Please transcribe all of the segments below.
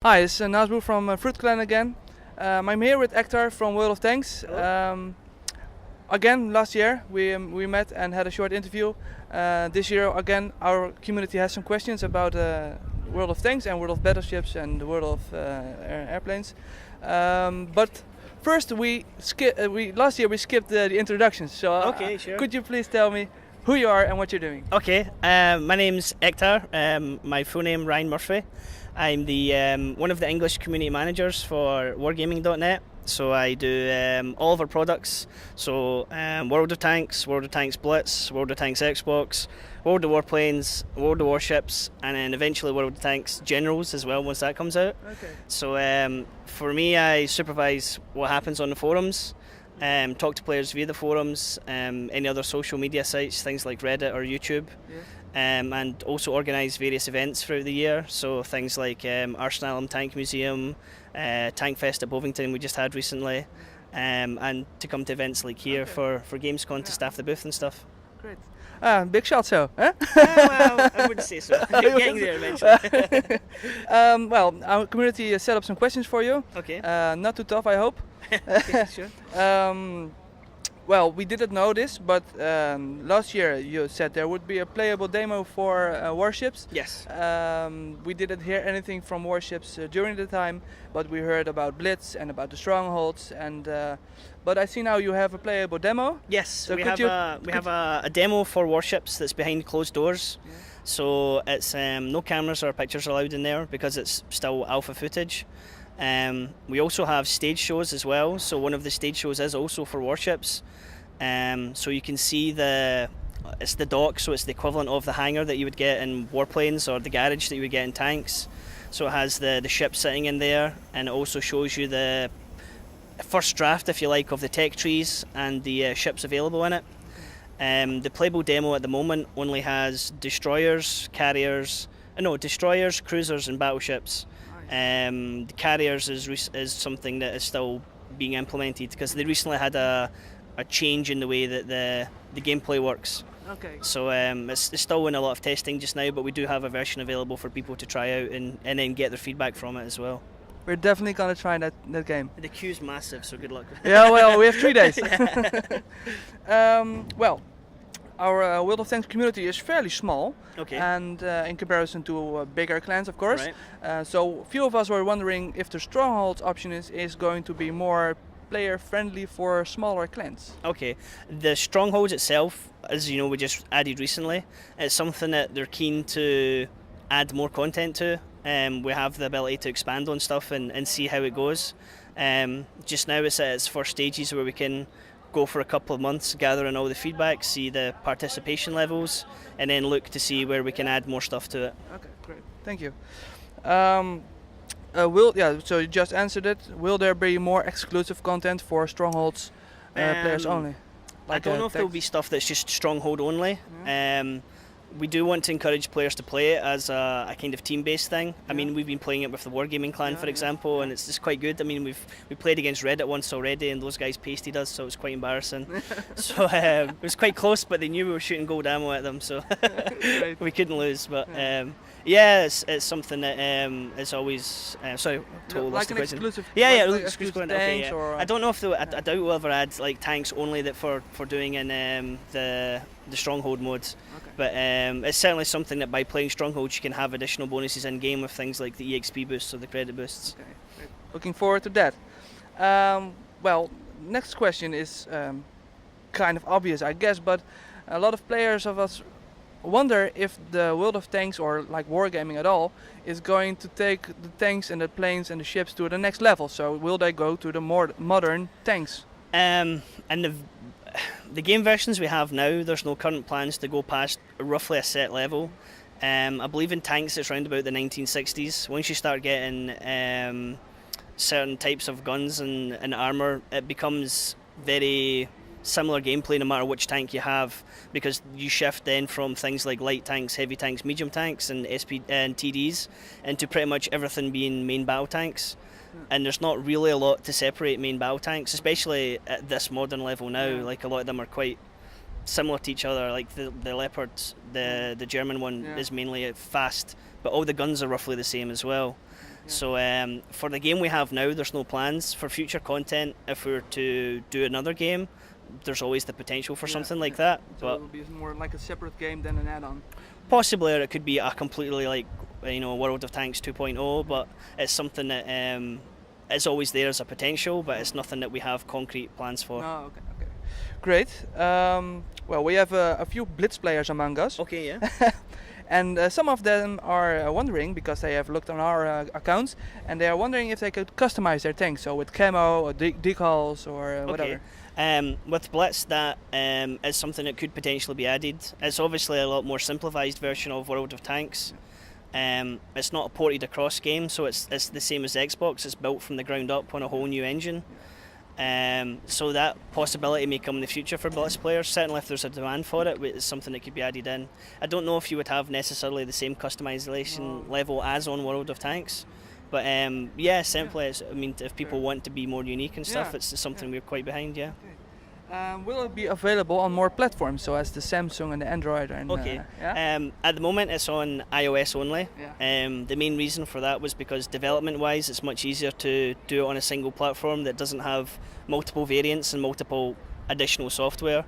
Hi, it's Nazbuu from FRUITclan again. I'm here with Ectar from World of Tanks. Again, last year we met and had a short interview. This year again our community has some questions about World of Tanks and World of Battleships and the World of Airplanes. But first last year we skipped the introductions. So Okay, sure. could you please tell me who you are and what you're doing? Okay, my name's Ectar. My full name Ryan Murphy. I'm the one of the English community managers for Wargaming.net. So I do all of our products. So World of Tanks Blitz, World of Tanks Xbox, World of Warplanes, World of Warships, and then eventually World of Tanks Generals as well once that comes out. Okay. So for me, I supervise what happens on the forums. Talk to players via the forums, any other social media sites, things like Reddit or YouTube, Yes. and also organise various events throughout the year. So things like Arsenal Tank Museum, Tank Fest at Bovington we just had recently, and to come to events like here for Gamescom to staff the booth and stuff. Great. Big shot, so. Huh? Well, I wouldn't say so. Getting there eventually. Well, our community set up some questions for you. Okay. Not too tough, I hope. Okay, sure. Well, we didn't know this, but last year you said there would be a playable demo for warships. Yes. We didn't hear anything from warships during the time, but we heard about Blitz and about the strongholds. But I see now you have a playable demo. Yes, So we could have a demo for warships that's behind closed doors. Yeah. So it's no cameras or pictures allowed in there because it's still alpha footage. We also have stage shows as well. So one of the stage shows is also for warships. So you can see it's the dock, so it's the equivalent of the hangar that you would get in warplanes or the garage that you would get in tanks. So it has the ship sitting in there, and it also shows you the first draft, if you like, of the tech trees and the ships available in it. The playable demo at the moment only has destroyers, cruisers and battleships. The carriers is something that is still being implemented because they recently had a change in the way that the gameplay works. Okay. So it's still in a lot of testing just now, but we do have a version available for people to try out and then get their feedback from it as well. We're definitely gonna try that game. The queue's massive, so good luck. Yeah, well, we have 3 days. Well, our World of Tanks community is fairly small, Okay. and in comparison to bigger clans, of course. Right. So few of us were wondering if the strongholds option is going to be more player friendly for smaller clans. Okay, the strongholds itself, as you know, we just added recently. It's something that they're keen to add more content to. We have the ability to expand on stuff and see how it goes. Just now it's at its first stages where we can go for a couple of months gathering all the feedback, see the participation levels, and then look to see where we can add more stuff to it. Okay, great. Thank you. So you just answered it. Will there be more exclusive content for strongholds players only? I don't know if there'll be stuff that's just stronghold only. Yeah. We do want to encourage players to play it as a kind of team-based thing. I Yeah. mean, we've been playing it with the Wargaming clan, Yeah, for yeah. example, and it's quite good. I mean, we played against Reddit once already, and those guys pasted us, so it was quite embarrassing. So it was quite close, but they knew we were shooting gold ammo at them, so Great. we couldn't lose. But yeah, it's something that is always. Sorry, totally lost Like the an question. exclusive. Yeah, like exclusive exclusive content. Okay, tanks yeah. or. I don't know if I doubt we'll ever add like tanks only that for doing in the stronghold modes. Okay. But it's certainly something that by playing strongholds you can have additional bonuses in game with things like the EXP boosts or the credit boosts. Okay, great. Looking forward to that. Well, next question is kind of obvious, I guess, but a lot of players of us wonder if the World of Tanks or like Wargaming at all is going to take the tanks and the planes and the ships to the next level. So will they go to the more modern tanks? And the game versions we have now, there's no current plans to go past roughly a set level. I believe in tanks it's around about the 1960s. Once you start getting certain types of guns and armour, it becomes very similar gameplay no matter which tank you have, because you shift then from things like light tanks, heavy tanks, medium tanks and TDs into pretty much everything being main battle tanks. And there's not really a lot to separate main battle tanks, especially at this modern level now. Like a lot of them are quite similar to each other. Like the Leopard, the German one is mainly fast, but all the guns are roughly the same as well. So for the game we have now, there's no plans. For future content, if we were to do another game, there's always the potential for something like that. So it will be more like a separate game than an add-on. Possibly, or it could be a completely like World of Tanks 2.0, but it's something that it's always there as a potential, but it's nothing that we have concrete plans for. Oh, okay. Great. Well, we have a few Blitz players among us. Okay, yeah. And some of them are wondering, because they have looked on our accounts, and they are wondering if they could customize their tanks, so with camo or decals or whatever. With Blitz, that is something that could potentially be added. It's obviously a lot more simplified version of World of Tanks. It's not a ported across game, so it's the same as Xbox. It's built from the ground up on a whole new engine. So that possibility may come in the future for Blitz players. Certainly if there's a demand for it, it's something that could be added in. I don't know if you would have necessarily the same customization level as on World of Tanks, but yeah, simply, I mean, if people want to be more unique and stuff, it's something we're quite behind, yeah. Will it be available on more platforms, so as the Samsung and the Android? And, okay. At the moment it's on iOS only. The main reason for that was because development-wise it's much easier to do it on a single platform that doesn't have multiple variants and multiple additional software.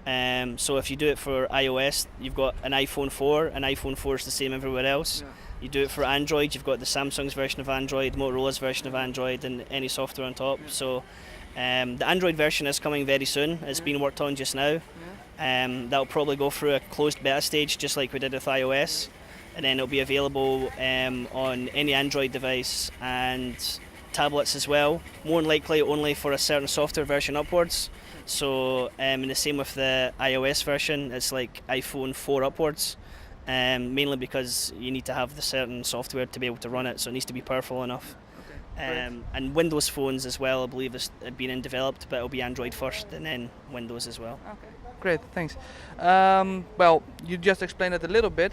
So if you do it for iOS, you've got an iPhone 4, and iPhone 4 is the same everywhere else. You do it for Android, you've got the Samsung's version of Android, Motorola's version of Android, and any software on top. So the Android version is coming very soon. It's being worked on just now. That'll probably go through a closed beta stage, just like we did with iOS, and then it'll be available on any Android device and tablets as well. More than likely only for a certain software version upwards. So and the same with the iOS version, it's like iPhone 4 upwards. Mainly because you need to have the certain software to be able to run it, so it needs to be powerful enough. And Windows phones as well, I believe, is being developed, but it'll be Android first and then Windows as well. Okay, great, thanks. Well, you just explained it a little bit.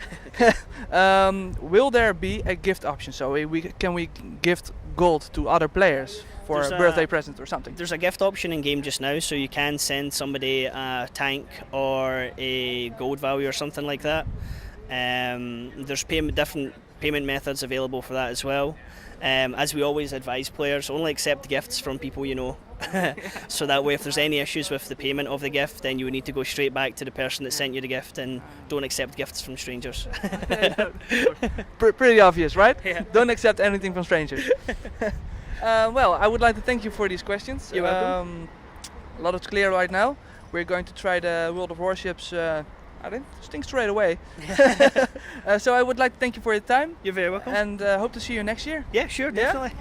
Will there be a gift option? So can we gift gold to other players for a birthday present or something? There's a gift option in game just now, so you can send somebody a tank or a gold value or something like that. There's different payment methods available for that as well. As we always advise players, only accept gifts from people you know. So that way if there's any issues with the payment of the gift, then you would need to go straight back to the person that sent you the gift, and don't accept gifts from strangers. Pretty obvious, right? Yeah. Don't accept anything from strangers. Well, I would like to thank you for these questions. You're welcome. A lot is clear right now. We're going to try the World of Warships I didn't think straight away. So I would like to thank you for your time. You're very welcome. And hope to see you next year. Yeah, sure, definitely.